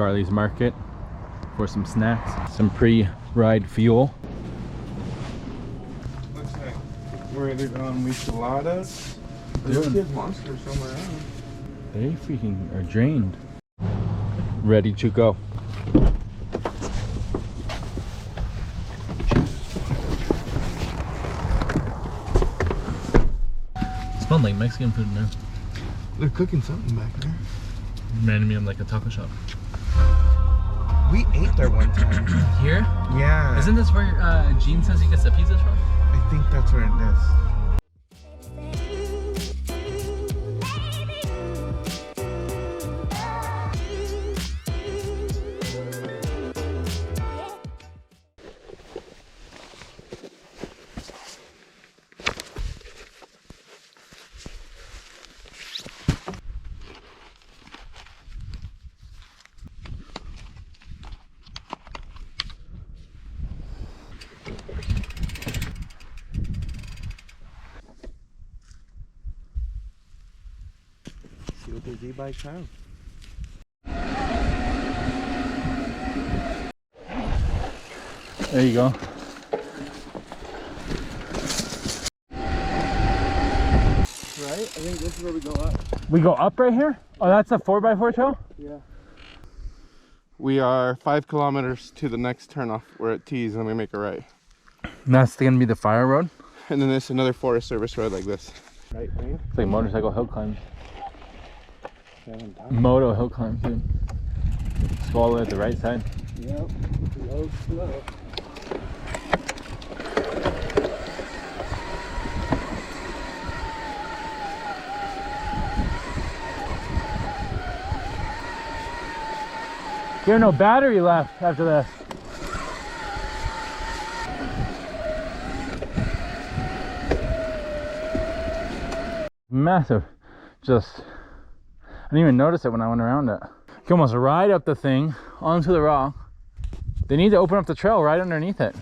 Charlie's Market for some snacks, some pre-ride fuel. Looks like we're either going micheladas or Dude, there's monsters somewhere else. they freaking are drained. Ready to go. Smelled like Mexican food in there. They're cooking something back there. Reminded me of like a taco shop. We ate there one time. Here? Yeah. Isn't this where Gene says he gets the pizzas from? I think that's where it is. See what those e-bikes have. There you go. Right? I think this is where we go up. We go up right here? Oh, that's a 4x4 trail? Yeah. We are 5 kilometers to the next turnoff. We're at T's and we make a right. And that's gonna be the fire road? And then there's another Forest Service road like this. Right, Wayne? It's like motorcycle hill climbs. Moto hill climbs, dude. Just go all the way at the right side. Yep. Slow, slow. You have no battery left after this. Massive. Just, I didn't even notice it when I went around it. You can almost ride up the thing onto the rock. They need to open up the trail right underneath it.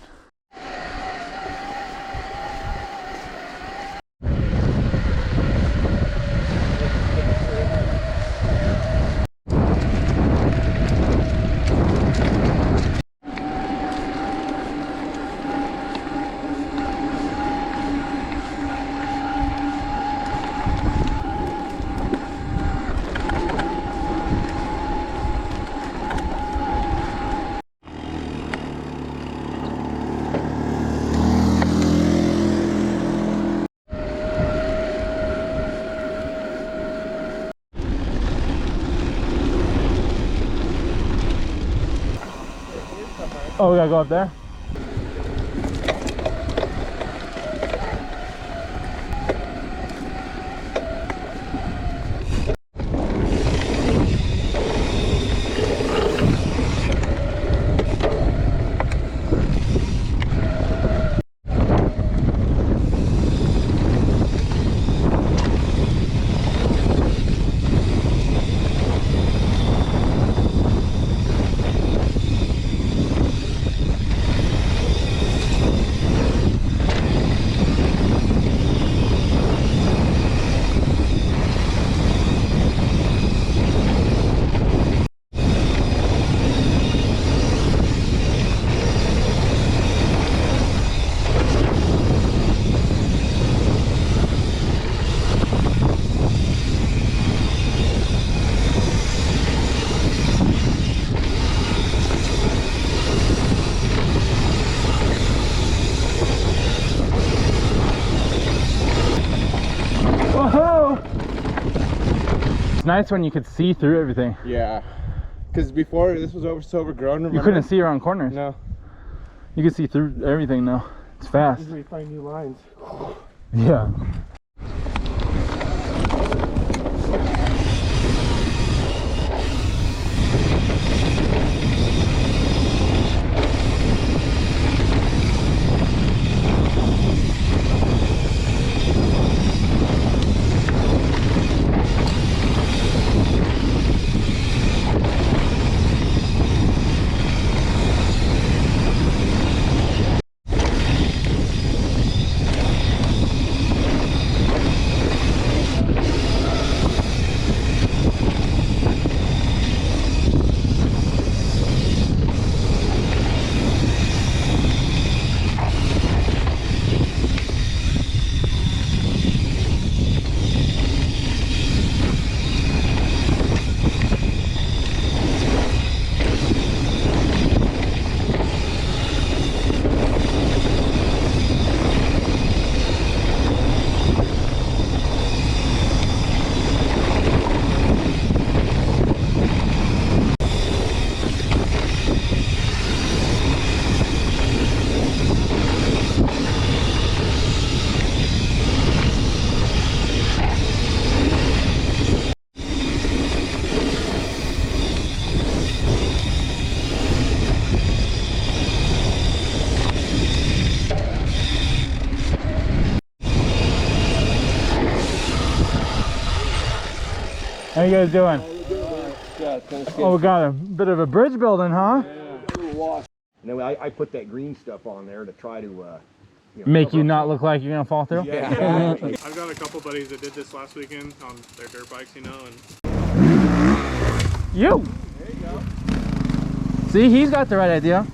Oh, we gotta go up there? It's nice when you could see through everything. Yeah. Because before this was so overgrown, remember? You couldn't see around corners. No. You can see through everything now. It's fast. We find new lines. Yeah. How you guys doing? Yeah, it's kind of Oh, we got a bit of a bridge building, huh? And then I put that green stuff on there to try to Make you not look like you're gonna fall through? Yeah. I've got a couple buddies that did this last weekend on their dirt bikes, you know, and You! There you go. See, he's got the right idea.